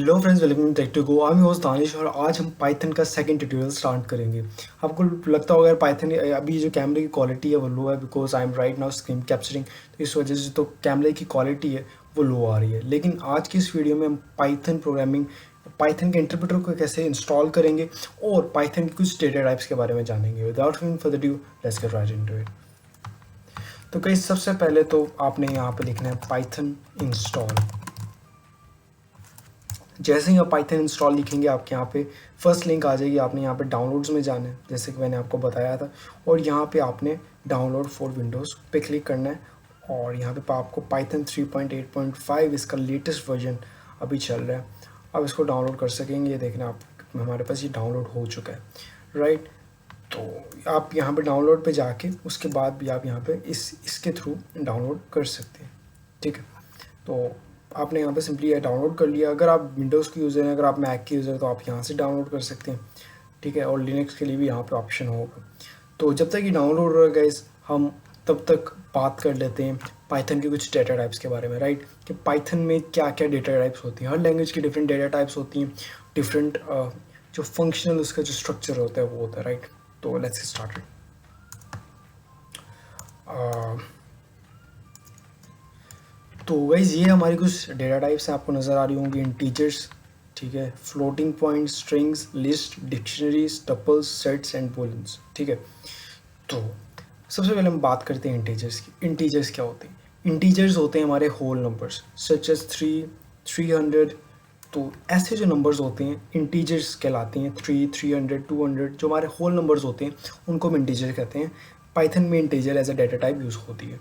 Hello friends, welcome to go. I am host Danish और आज हम पाइथन का सेकंड ट्यूटोरियल स्टार्ट करेंगे। आपको लगता होगा यार पाइथन अभी जो कैमरे की क्वालिटी है वो लो है, because I am right now screen capturing, तो इस वजह से तो कैमरे की क्वालिटी है वो लो आ रही है। लेकिन आज की इस वीडियो में हम पाइथन प्रोग्रामिंग, पाइथन के इंटरप्रेटर को कैसे इंस्टॉल करेंगे और पाइथन के कुछ डेटा टाइप्स के बारे में जानेंगे। Without further due, let's get right into it. तो कई सबसे पहले तो आपने यहाँ पे लिखना है पाइथन इंस्टॉल। जैसे ही आप पाइथन इंस्टॉल लिखेंगे आपके यहाँ पे फर्स्ट लिंक आ जाएगी। आपने यहाँ पे डाउनलोड्स में जाना है, जैसे कि मैंने आपको बताया था, और यहाँ पे आपने डाउनलोड फॉर विंडोज़ पे क्लिक करना है। और यहाँ पे आपको पाइथन 3.8.5 इसका लेटेस्ट वर्जन अभी चल रहा है, अब इसको डाउनलोड कर सकेंगे। ये देखना आप, हमारे पास ये डाउनलोड हो चुका है, राइट। तो आप यहाँ पे डाउनलोड पे जाके उसके बाद भी आप यहाँ पे इसके थ्रू डाउनलोड कर सकते हैं, ठीक है। तो आपने यहाँ पे सिंपली डाउनलोड कर लिया। अगर आप विंडोज़ की यूज़र हैं, अगर आप मैक के यूज़र हैं, तो आप यहाँ से डाउनलोड कर सकते हैं, ठीक है। और लिनक्स के लिए भी यहाँ पे ऑप्शन होगा। तो जब तक ये डाउनलोड हो रहा है गाइस, हम तब तक बात कर लेते हैं पाइथन के कुछ डेटा टाइप्स के बारे में, राइट। कि पाइथन में क्या क्या डेटा टाइप्स होती हैं। हर लैंग्वेज की डिफरेंट डेटा टाइप्स होती हैं, डिफरेंट जो फंक्शनल उसका जो स्ट्रक्चर होता है वो होता है, राइट। तो लेट्स स्टार्ट। तो गाइस ये हमारी कुछ डेटा टाइप्स हैं, आपको नज़र आ रही होंगी। इंटीजर्स, ठीक है, floating point, strings, list, dictionaries, tuples, sets and booleans, ठीक है। तो सबसे पहले हम बात करते हैं इंटीजर्स की। इंटीजर्स क्या होते हैं? इंटीजर्स होते हैं हमारे होल नंबर्स, सच एज 3, 300। तो ऐसे जो नंबर्स होते हैं इंटीजर्स कहलाते हैं। 3, 300, 200 जो हमारे होल नंबर्स होते हैं उनको हम इंटीजर कहते हैं। पाइथन में integer as a data type use होती है।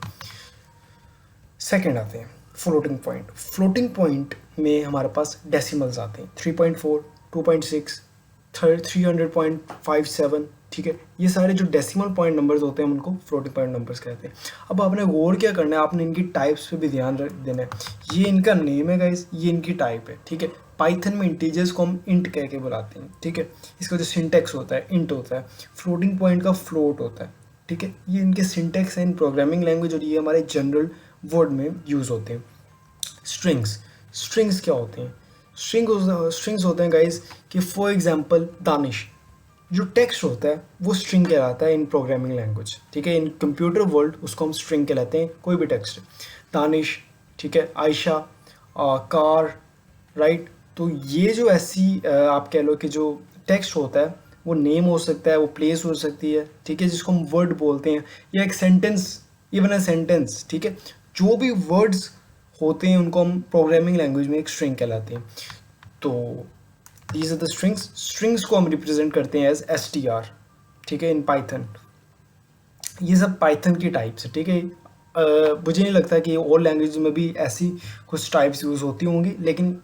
सेकेंड आते हैं फ्लोटिंग पॉइंट। फ्लोटिंग पॉइंट में हमारे पास डेसिमल्स आते हैं, 3.4, 2.6, 300.57, ठीक है। ये सारे जो डेसिमल पॉइंट नंबर्स होते हैं हम उनको फ्लोटिंग पॉइंट नंबर्स कहते हैं। अब आपने गौर क्या करना है, आपने इनकी टाइप्स पे भी ध्यान देना है। ये इनका नेम है गाइस, ये इनकी टाइप है, ठीक है। पाइथन में इंटीजर्स को हम इंट कह के बुलाते हैं, ठीक है। इसका जो सिंटेक्स होता है इंट होता है, फ्लोटिंग पॉइंट का फ्लोट होता है, ठीक है। ये इनके सिंटेक्स हैं इन प्रोग्रामिंग लैंग्वेज, और ये हमारे जनरल वर्ड में यूज़ होते हैं। स्ट्रिंग्स, स्ट्रिंग्स क्या होते हैं? स्ट्रिंग्स होते हैं गाइस कि फॉर एग्जांपल दानिश, जो टेक्स्ट होता है वो स्ट्रिंग कहलाता है इन प्रोग्रामिंग लैंग्वेज, ठीक है। इन कंप्यूटर वर्ल्ड उसको हम स्ट्रिंग कहलाते हैं, कोई भी टेक्स्ट। दानिश, ठीक है, आयशा, कार, राइट। तो ये जो ऐसी आप कह लो कि जो टेक्स्ट होता है वो नेम हो सकता है, वो प्लेस हो सकती है, ठीक है, जिसको हम वर्ड बोलते हैं, या एक सेंटेंस, इवन अ सेंटेंस, ठीक है। जो भी वर्ड्स होते हैं उनको हम प्रोग्रामिंग लैंग्वेज में एक स्ट्रिंग कहलाते हैं। तो these are the strings. Strings को हम रिप्रेजेंट करते हैं एज str, ठीक है, इन पाइथन। ये सब पाइथन की टाइप्स है, ठीक है। मुझे नहीं लगता कि और लैंग्वेज में भी ऐसी कुछ टाइप्स यूज़ होती होंगी, लेकिन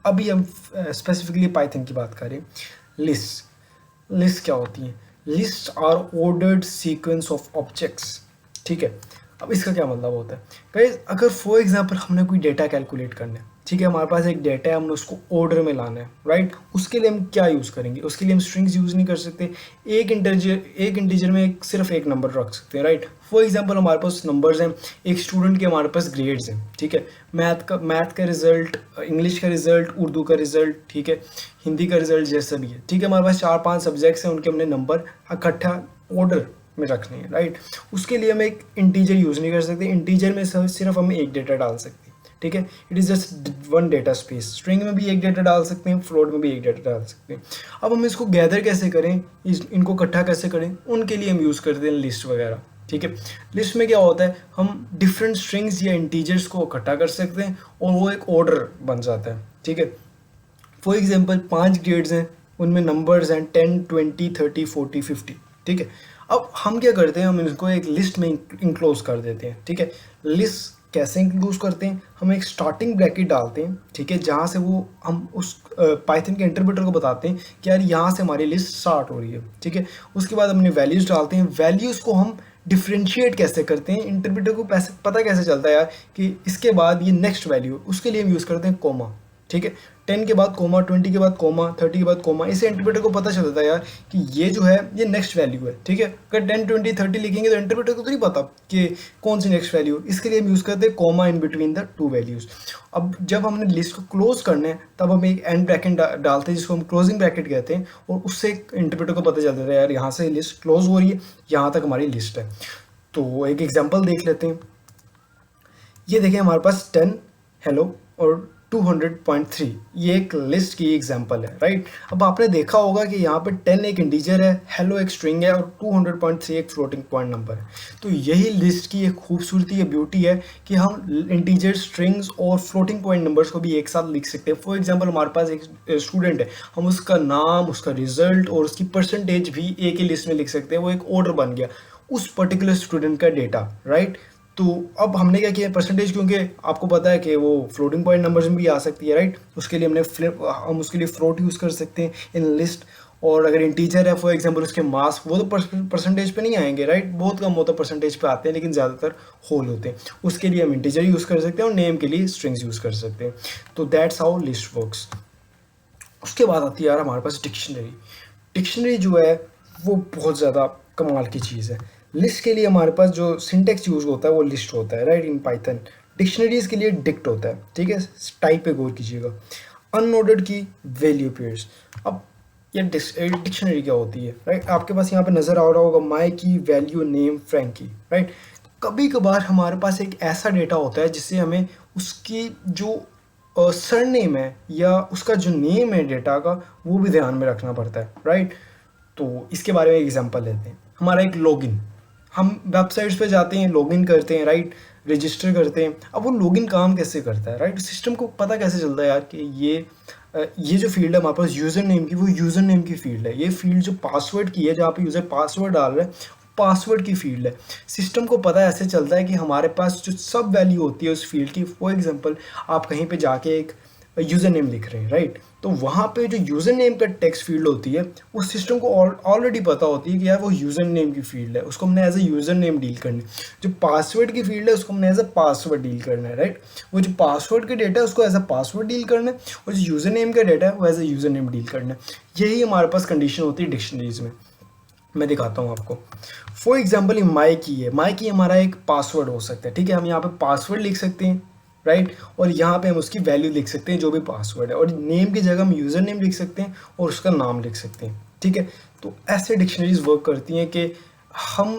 अभी हम स्पेसिफिकली पाइथन की बात करें। लिस्ट, लिस्ट क्या होती हैं? List are ordered sequence of objects, ठीक है। अब इसका क्या मतलब होता है गाइस? अगर फॉर एग्जांपल हमने कोई डेटा कैलकुलेट करना है, ठीक है, हमारे पास एक डेटा है, हमने उसको ऑर्डर में लाना है, राइट। उसके लिए हम क्या यूज़ करेंगे? उसके लिए हम स्ट्रिंग्स यूज़ नहीं कर सकते। एक इंटीजर में सिर्फ एक नंबर रख सकते हैं, राइट। फॉर एग्जांपल हमारे पास नंबर्स हैं, एक स्टूडेंट के हमारे पास ग्रेड्स हैं, ठीक है। मैथ का रिजल्ट, इंग्लिश का रिजल्ट, उर्दू का रिजल्ट, ठीक है, हिंदी का रिजल्ट, जैसा भी है, ठीक है। हमारे पास 4-5 सब्जेक्ट्स हैं, उनके हमने नंबर इकट्ठा ऑर्डर में रखने हैं, राइट। उसके लिए हम एक इंटीजर यूज़ नहीं कर सकते। इंटीजर में सिर्फ हम एक डेटा डाल सकते हैं, ठीक है। It is just one data space. String में भी एक डेटा डाल सकते हैं, फ्लोट में भी एक डेटा डाल सकते हैं। अब हम इसको गैदर कैसे करें, इनको इकट्ठा कैसे करें, उनके लिए हम यूज़ करते हैं लिस्ट वगैरह, ठीक है। लिस्ट में क्या होता है, हम डिफरेंट स्ट्रिंग्स या इंटीजर्स को इकट्ठा कर सकते हैं और वो एक ऑर्डर बन जाता है, ठीक है। फॉर एग्जाम्पल 5 ग्रेड्स हैं, उनमें नंबर्स हैं 10, 20, 30, 40, 50, ठीक है। अब हम क्या करते हैं, हम इसको एक लिस्ट में इंक्लोज कर देते हैं, ठीक है। लिस्ट कैसे इंक्लूज करते हैं? हम एक स्टार्टिंग ब्रैकेट डालते हैं, ठीक है, जहाँ से वो हम उस पाइथन के इंटरप्रेटर को बताते हैं कि यार यहाँ से हमारी लिस्ट स्टार्ट हो रही है, ठीक है। उसके बाद अपने वैल्यूज़ डालते हैं। वैल्यूज़ को हम डिफ्रेंशिएट कैसे करते हैं? इंटरप्रेटर को पता कैसे चलता है यार कि इसके बाद ये नेक्स्ट वैल्यू, उसके लिए हम यूज़ करते हैं कोमा, ठीक है। 10 के बाद कोमा, 20 के बाद कोमा, 30 के बाद कोमा, इससे इंटरप्रेटर को पता चलता है यार कि ये जो है ये नेक्स्ट वैल्यू है, ठीक है। अगर 10, 20, 30 लिखेंगे तो इंटरप्रेटर को तो नहीं पता कि कौन सी नेक्स्ट वैल्यू, इसके लिए हम यूज़ करते हैं comma in between the two values. अब जब हमने लिस्ट को क्लोज करना है तब हम एक एंड ब्रैकेट डालते हैं जिसको हम क्लोजिंग ब्रैकेट कहते हैं, और उससे इंटरप्रेटर को पता चलता है यार यहाँ से लिस्ट क्लोज हो रही है, यहाँ तक हमारी लिस्ट है। तो एक एग्जाम्पल देख लेते हैं। ये देखें हमारे पास 10 हेलो और 200.3, ये एक लिस्ट की एग्जांपल है, राइट। अब आपने देखा होगा कि यहाँ पे 10 एक इंटीजर है, हेलो एक स्ट्रिंग है और 200.3 एक फ्लोटिंग पॉइंट नंबर है। तो यही लिस्ट की एक खूबसूरती, एक ब्यूटी है कि हम इंटीजर, स्ट्रिंग्स और फ्लोटिंग पॉइंट नंबर्स को भी एक साथ लिख सकते हैं। फॉर एग्जाम्पल हमारे पास एक स्टूडेंट है, हम उसका नाम, उसका रिजल्ट और उसकी परसेंटेज भी एक ही लिस्ट में लिख सकते हैं। वो एक ऑर्डर बन गया उस पर्टिकुलर स्टूडेंट का डेटा, राइट। तो अब हमने क्या किया, परसेंटेज, क्योंकि आपको पता है कि वो फ्लोटिंग पॉइंट नंबर्स में भी आ सकती है, राइट। उसके लिए हम उसके लिए फ्लोट यूज़ कर सकते हैं इन लिस्ट। और अगर इंटीजर है फॉर एग्जांपल उसके मास, वो तो परसेंटेज पे नहीं आएंगे, राइट। बहुत कम होता परसेंटेज पे आते हैं, लेकिन ज़्यादातर होल होते हैं। उसके लिए हम इंटीजर यूज़ कर सकते हैं और नेम के लिए स्ट्रिंग्स यूज़ कर सकते हैं। तो दैट्स हाउ लिस्ट वर्क्स। उसके बाद आती है यार हमारे पास डिक्शनरी। डिक्शनरी जो है वो बहुत ज़्यादा कमाल की चीज़ है। लिस्ट के लिए हमारे पास जो सिंटेक्स यूज़ होता है वो लिस्ट होता है, राइट, इन पाइथन। डिक्शनरीज के लिए डिक्ट होता है, ठीक है। टाइप पे गौर कीजिएगा। अनऑर्डर्ड की वैल्यू पेयर्स। अब ये डिक्शनरी क्या होती है, राइट। आपके पास यहाँ पे नज़र आ रहा होगा माई की, वैल्यू, नेम, फ्रैंकी, राइट। कभी कभार हमारे पास एक ऐसा डेटा होता है जिससे हमें उसकी जो सरनेम है या उसका जो नेम है डेटा का, वो भी ध्यान में रखना पड़ता है, राइट। तो इसके बारे में एग्जांपल लेते हैं। हमारा एक लॉगिन, हम वेबसाइट्स पे जाते हैं, लॉगिन करते हैं, राइट, रजिस्टर करते हैं। अब वो लॉगिन काम कैसे करता है, राइट। सिस्टम को पता कैसे चलता है यार कि ये जो फील्ड है हमारे पास यूज़र नेम की, वो यूज़र नेम की फील्ड है। ये फील्ड जो पासवर्ड की है, जहाँ पे यूज़र पासवर्ड डाल रहा है, पासवर्ड की फील्ड है। सिस्टम को पता ऐसे चलता है कि हमारे पास जो सब वैल्यू होती है उस फील्ड की, फॉर एग्जांपल आप कहीं पे जाके एक यूज़र नेम लिख रहे हैं, राइट। तो वहाँ पे जो यूज़र नेम का टेक्स्ट फील्ड होती है, वो सिस्टम को ऑलरेडी पता होती है कि यार वो यूज़र नेम की फील्ड है, उसको हमने as a user name deal करना है। जो पासवर्ड की फील्ड है उसको हमने एज ए पासवर्ड डील करना है, राइट। वो जो पासवर्ड का डेटा है उसको एज ए पासवर्ड डील करना है, और जो यूज़र नेम का डेटा है वो as a user name deal करना है। यही हमारे पास कंडीशन होती है डिक्शनरीज में। मैं दिखाता हूँ आपको। फॉर एग्जाम्पल माई की है, माई की हमारा एक पासवर्ड हो सकता है, ठीक है। हम यहाँ पे पासवर्ड लिख सकते हैं, राइट, और यहाँ पे हम उसकी वैल्यू लिख सकते हैं जो भी पासवर्ड है, और नेम की जगह हम यूज़र नेम लिख सकते हैं और उसका नाम लिख सकते हैं, ठीक है। तो ऐसे डिक्शनरीज वर्क करती हैं कि हम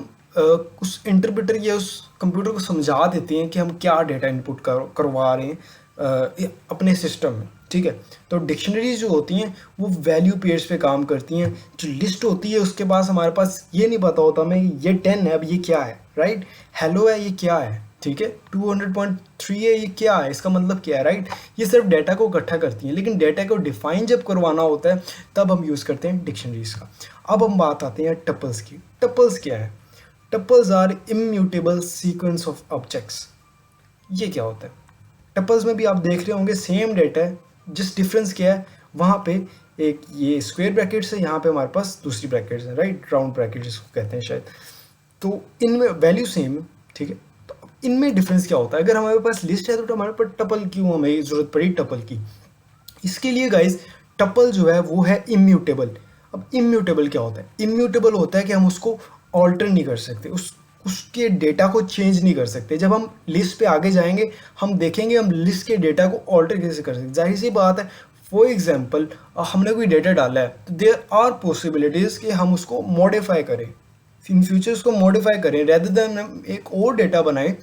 उस इंटरप्रेटर या उस कंप्यूटर को समझा देते हैं कि हम क्या डेटा इनपुट करवा रहे हैं अपने सिस्टम में, ठीक है। तो डिक्शनरीज जो होती हैं वो वैल्यू पेयर्स पे काम करती हैं। जो लिस्ट होती है उसके पास हमारे पास ये नहीं पता होता हमें ये 10 है, अब ये क्या है, राइट। हेलो है, ये क्या है, ठीक है। 200.3 है, ये क्या है, इसका मतलब क्या है, राइट। ये सिर्फ डेटा को इकट्ठा करती हैं, लेकिन डेटा को डिफाइन जब करवाना होता है तब हम यूज़ करते हैं डिक्शनरीज का। अब हम बात आते हैं टपल्स की। टपल्स क्या है? Tuples are immutable sequence of objects. ये क्या होता है? टपल्स में भी आप देख रहे होंगे सेम डेटा है, जिस डिफरेंस क्या है, वहाँ पे एक ये स्क्वायर ब्रैकेट्स है, यहाँ पे हमारे पास दूसरी ब्रैकेट्स है, राइट, राउंड ब्रैकेट जिसको कहते हैं शायद। तो इनमें वैल्यू सेम है, ठीक है। तो इनमें डिफरेंस क्या होता है? अगर हमारे पास लिस्ट है तो हमारे पास टपल क्यों हमें ज़रूरत पड़ी टपल की? इसके लिए गाइज टपल जो है वो है इम्यूटेबल। अब इम्यूटेबल क्या होता है? इम्यूटेबल होता है कि हम उसको ऑल्टर नहीं कर सकते, उसके डेटा को चेंज नहीं कर सकते। जब हम लिस्ट पे आगे जाएंगे हम देखेंगे हम लिस्ट के डेटा को ऑल्टर कैसे कर सकते। जाहिर सी बात है, फॉर एग्जांपल हमने कोई डेटा डाला है तो देयर आर पॉसिबिलिटीज़ कि हम उसको मॉडिफाई करें, इन फ्यूचर उसको मॉडिफाई करें, रेदर देन हम एक और डेटा बनाएं,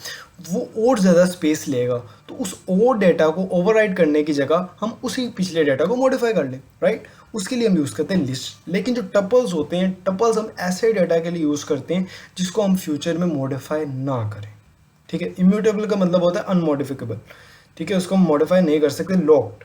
वो और ज़्यादा स्पेस लेगा। तो उस और डेटा को ओवरराइड करने की जगह हम उसी पिछले डेटा को मॉडिफाई कर लें, राइट। उसके लिए हम यूज़ करते हैं लिस्ट। लेकिन जो टपल्स होते हैं, टपल्स हम ऐसे डेटा के लिए यूज़ करते हैं जिसको हम फ्यूचर में मॉडिफाई ना करें, ठीक है। इम्यूटेबल का मतलब होता है अनमॉडिफिकेबल, ठीक है, उसको हम मॉडिफाई नहीं कर सकते, लॉक्ड।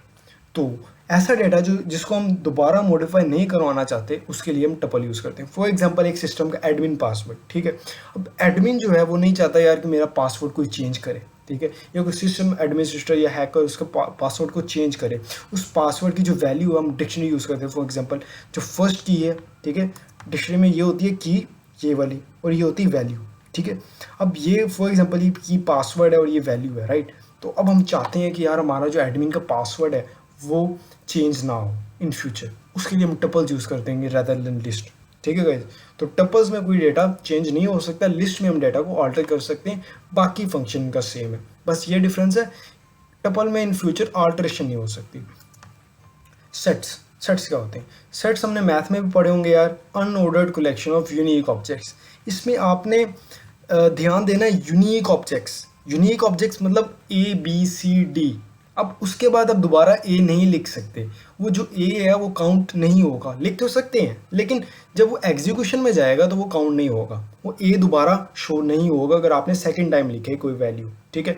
तो ऐसा डेटा जिसको हम दोबारा मॉडिफाई नहीं करवाना चाहते, उसके लिए हम टपल यूज़ करते हैं। फॉर एग्जांपल एक सिस्टम का एडमिन पासवर्ड, ठीक है। अब एडमिन जो है वो नहीं चाहता यार कि मेरा पासवर्ड कोई चेंज करे, ठीक है, या कोई सिस्टम एडमिनिस्ट्रेटर या हैकर उसके पासवर्ड को चेंज करे। उस पासवर्ड की जो वैल्यू हम डिक्शनरी यूज़ करते हैं, फॉर एग्जांपल जो फर्स्ट की है, ठीक है, डिक्शनरी में ये होती है की, ये वाली, और ये होती है वैल्यू, ठीक है। अब ये फॉर एग्जांपल ये की पासवर्ड है और ये वैल्यू है, राइट। तो अब हम चाहते हैं कि यार हमारा जो एडमिन का पासवर्ड है वो चेंज ना हो इन फ्यूचर, उसके लिए हम टपल्स यूज़ कर देंगे रेदर देन लिस्ट। ठीक है गाइज, तो टपल्स में कोई डेटा चेंज नहीं हो सकता, लिस्ट में हम डेटा को ऑल्टर कर सकते हैं, बाकी फंक्शन का सेम है, बस ये डिफरेंस है, टपल में इन फ्यूचर ऑल्टरेशन नहीं हो सकती। सेट्स क्या होते हैं? सेट्स हमने मैथ में भी पढ़े होंगे यार, unordered collection of unique objects. इसमें आपने ध्यान देना है, यूनिक ऑब्जेक्ट्स मतलब ए बी सी डी। अब उसके बाद आप दोबारा ए नहीं लिख सकते, वो जो ए है वो काउंट नहीं होगा, लिख तो सकते हैं लेकिन जब वो एग्जीक्यूशन में जाएगा तो वो काउंट नहीं होगा, वो ए दोबारा शो नहीं होगा अगर आपने सेकंड टाइम लिखे कोई वैल्यू। ठीक है,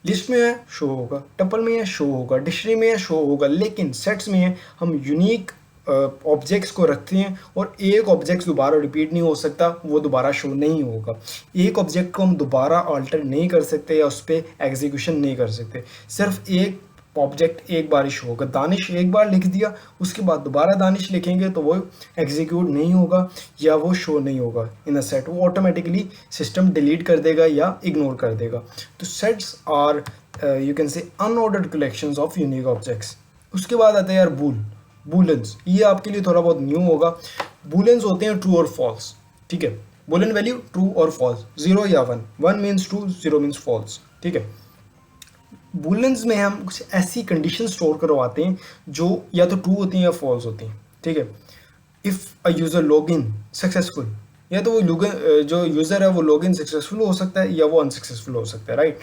लिस्ट में है शो होगा, टपल में है शो होगा, डिक्शनरी में है शो होगा, लेकिन सेट्स में है हम यूनिक ऑब्जेक्ट्स को रखते हैं और एक ऑब्जेक्ट दोबारा रिपीट नहीं हो सकता, वो दोबारा शो नहीं होगा। एक ऑब्जेक्ट को हम दोबारा अल्टर नहीं कर सकते या उस पर एग्जीक्यूशन नहीं कर सकते, सिर्फ एक ऑब्जेक्ट एक बार ही शो होगा। दानिश एक बार लिख दिया, उसके बाद दोबारा दानिश लिखेंगे तो वो एग्जीक्यूट नहीं होगा या वो शो नहीं होगा इन अ सेट, वो ऑटोमेटिकली सिस्टम डिलीट कर देगा या इग्नोर कर देगा। तो sets are you can say unordered collections of unique objects. उसके बाद आते हैं यार बूलेंस, ये आपके लिए थोड़ा बहुत न्यू होगा। बूलेंस होते हैं ट्रू और फॉल्स। ठीक है, बूलेन वैल्यू ट्रू और फॉल्स, 0 या 1, 1 मीन्स ट्रू, 0 मीन्स फॉल्स। ठीक है, बूलेंस में हम कुछ ऐसी कंडीशन स्टोर करवाते हैं जो या तो ट्रू होती हैं या फॉल्स होती हैं। ठीक है, if a user log in successful, या तो वो जो यूज़र है वो लॉग इन सक्सेसफुल हो सकता है या वो अनसक्सेसफुल हो सकता है, राइट।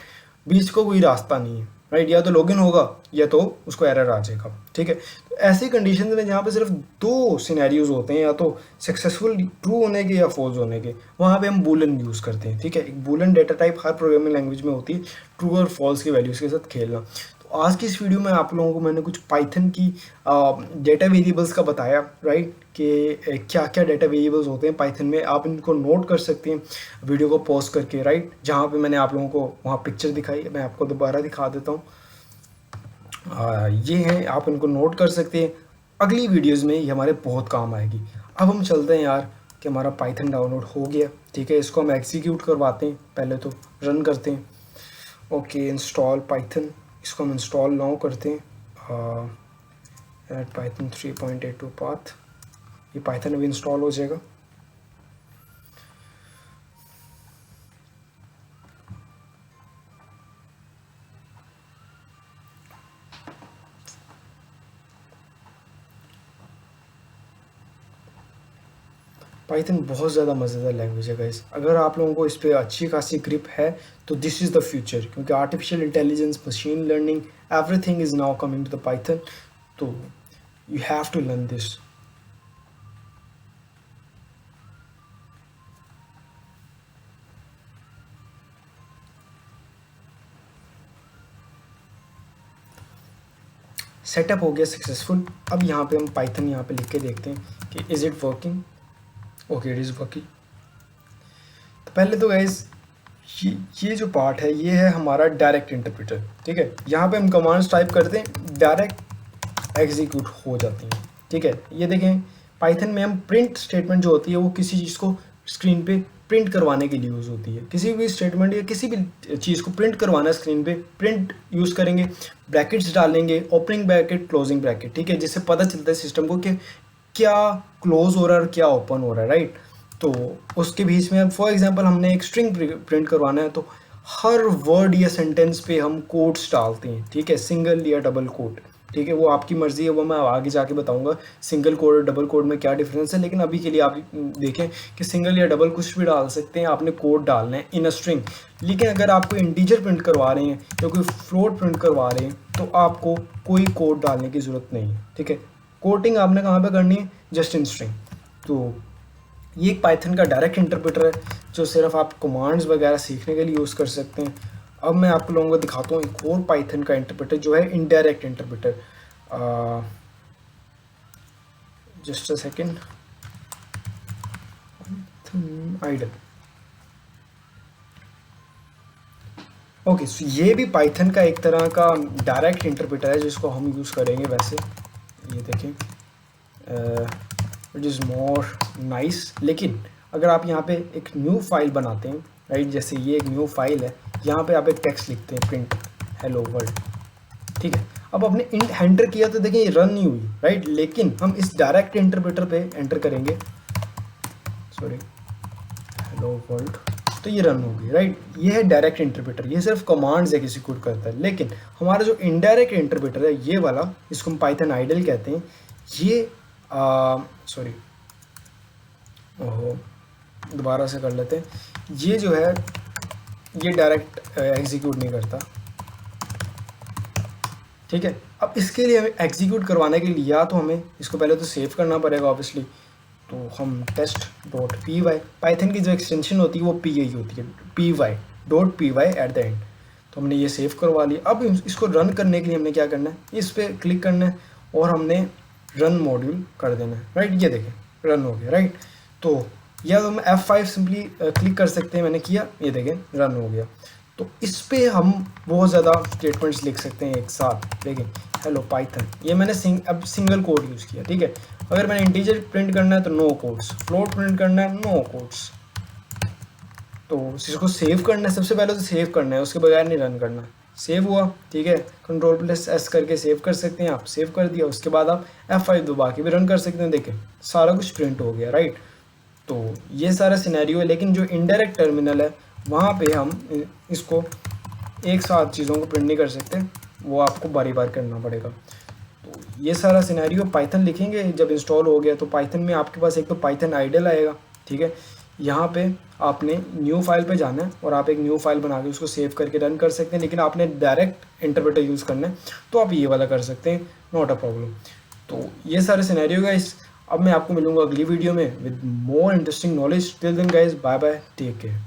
बीच को कोई रास्ता नहीं है, राइट, या तो लॉग इन होगा या तो उसको एरर आ जाएगा। ठीक है, तो ऐसी कंडीशन में जहाँ पे सिर्फ दो सिनेरियोज होते हैं, या तो सक्सेसफुल ट्रू होने के या फॉल्स होने के, वहाँ पे हम बूलन यूज़ करते हैं। ठीक है, एक बूलन डेटा टाइप हर प्रोग्रामिंग लैंग्वेज में होती है, ट्रू और फॉल्स की वैल्यूज़ के साथ खेलना। तो आज की इस वीडियो में आप लोगों को मैंने कुछ पाइथन की डेटा वेरिएबल्स का बताया, राइट, कि क्या क्या डेटा वेरिएबल्स होते हैं पाइथन में, आप इनको नोट कर सकते हैं वीडियो को पॉज करके, राइट। जहाँ पे मैंने आप लोगों को वहाँ पिक्चर दिखाई, मैं आपको दोबारा दिखा देता हूँ। ये हैं, आप इनको नोट कर सकते हैं, अगली वीडियोस में ये हमारे बहुत काम आएगी। अब हम चलते हैं यार कि हमारा पाइथन डाउनलोड हो गया। ठीक है, इसको हम एग्जीक्यूट करवाते हैं, पहले तो रन करते हैं। ओके, इंस्टॉल पाइथन, इसको हम इंस्टॉल नाउ करते हैं। ऐड पाइथन 3.82 पाथ, ये पाइथन अभी इंस्टॉल हो जाएगा। पाइथन बहुत ज़्यादा मज़ेदार लैंग्वेज है गाइस, अगर आप लोगों को इस पर अच्छी खासी ग्रिप है तो दिस इज़ द फ्यूचर, क्योंकि artificial intelligence, machine learning, everything is now coming to the Python, तो you have to learn this. Setup हो गया सक्सेसफुल। अब यहाँ पे हम पाइथन यहाँ पे लिख के देखते हैं कि is it working. Okay, it is working. तो पहले तो गाइस ये जो पार्ट है ये है हमारा डायरेक्ट इंटरप्रेटर। ठीक है, यहाँ पे हम कमांड्स टाइप करते हैं, डायरेक्ट एग्जीक्यूट हो जाती हैं। ठीक है, ये देखें पाइथन में हम प्रिंट स्टेटमेंट जो होती है वो किसी चीज़ को स्क्रीन पे प्रिंट करवाने के लिए यूज़ होती है। किसी भी स्टेटमेंट या किसी भी चीज़ को प्रिंट करवाना है स्क्रीन पे, प्रिंट यूज़ करेंगे, ब्रैकेट्स डालेंगे, ओपनिंग ब्रैकेट, क्लोजिंग ब्रैकेट। ठीक है, जिससे पता चलता है सिस्टम को कि क्या क्लोज हो रहा है और क्या ओपन हो रहा है, राइट। तो उसके बीच में फॉर एग्जांपल हमने एक स्ट्रिंग प्रिंट करवाना है तो हर वर्ड या सेंटेंस पे हम कोट्स डालते हैं। ठीक है, सिंगल या डबल कोट। ठीक है, वो आपकी मर्ज़ी है, वो मैं आगे जाके बताऊंगा सिंगल कोड और डबल कोड में क्या डिफरेंस है, लेकिन अभी के लिए आप देखें कि सिंगल या डबल कुछ भी डाल सकते हैं, आपने कोड डालना है इन अ स्ट्रिंग। लेकिन अगर आपको इंटीजर प्रिंट करवा रहे हैं या कोई फ्लोट प्रिंट करवा रहे हैं तो आपको कोई कोड डालने की ज़रूरत नहीं है। ठीक है, कोटिंग आपने कहाँ पर करनी है, जस्ट इन स्ट्रिंग। तो ये एक पाइथन का डायरेक्ट इंटरप्रेटर है जो सिर्फ आप कमांड्स वगैरह सीखने के लिए यूज़ कर सकते हैं। अब मैं आप लोगों को दिखाता हूँ एक और पाइथन का इंटरप्रेटर जो है indirect interpreter. Just a second, idle. Okay, so ये भी पाइथन का एक तरह का डायरेक्ट इंटरप्रेटर है जिसको हम यूज़ करेंगे। वैसे ये देखें, इट इज़ मोर नाइस। लेकिन अगर आप यहाँ पे एक न्यू फाइल बनाते हैं, राइट, जैसे ये एक न्यू फाइल है, यहाँ पे आप एक टेक्स्ट लिखते हैं, प्रिंट हेलो वर्ल्ड। ठीक है, अब आपने एंटर किया तो देखिए रन नहीं हुई, राइट, लेकिन हम इस डायरेक्ट इंटरप्रेटर पे एंटर करेंगे, सॉरी, हेलो वर्ल्ड, तो ये रन होगी, राइट। ये है डायरेक्ट इंटरप्रेटर, ये सिर्फ कमांड्स एग्जीक्यूट करता है। लेकिन हमारा जो इनडायरेक्ट इंटरप्रेटर है ये वाला, इसको हम पाइथन आइडल कहते हैं, ये सॉरी, ओहो, दोबारा से कर लेते हैं, ये जो है ये डायरेक्ट एग्जीक्यूट नहीं करता, ठीक है। अब इसके लिए हमें एग्जीक्यूट करवाने के लिए या तो हमें इसको पहले तो सेव करना पड़ेगा ऑब्वियसली, तो हम test.py, पाइथन की जो एक्सटेंशन होती है वो py होती है, py.py एट द एंड, तो हमने ये सेव करवा लिया। अब इसको रन करने के लिए हमने क्या करना है, इस पर क्लिक करना है और हमने रन मॉड्यूल कर देना है, राइट। ये देखें रन हो गया, राइट। तो या तो हम F5 सिंपली क्लिक कर सकते हैं, मैंने किया, ये देखें रन हो गया। तो इस पे हम बहुत ज़्यादा स्टेटमेंट्स लिख सकते हैं एक साथ, देखें हेलो पाइथन, ये मैंने अब सिंगल कोड यूज़ किया, ठीक है। अगर मैंने इंटीजर प्रिंट करना है तो नो कोड्स, फ्लोट प्रिंट करना है नो कोड्स। तो इसको सेव करना है, सबसे पहले तो सेव करना है, उसके बगैर नहीं रन करना। सेव हुआ, ठीक है, Ctrl+S करके सेव कर सकते हैं आप, सेव कर दिया, उसके बाद आप F5 दबा के भी रन कर सकते हैं, देखें सारा कुछ प्रिंट हो गया, राइट। तो ये सारा सिनेरियो है, लेकिन जो इनडायरेक्ट टर्मिनल है वहाँ पे हम इसको एक साथ चीज़ों को प्रिंट नहीं कर सकते, वो आपको बारी बार करना पड़ेगा। तो ये सारा सिनेरियो पाइथन लिखेंगे जब इंस्टॉल हो गया तो पाइथन में आपके पास एक तो पाइथन आइडल आएगा, ठीक है। यहाँ पे आपने न्यू फाइल पे जाना है और आप एक न्यू फाइल बना के उसको सेव करके रन कर सकते हैं, लेकिन आपने डायरेक्ट इंटरप्रेटर यूज़ करना है तो आप ये वाला कर सकते हैं, नॉट अ प्रॉब्लम। तो ये सारे सिनेरियो गाइस, अब मैं आपको मिलूंगा अगली वीडियो में with more interesting knowledge. Till then guys, bye bye, take care.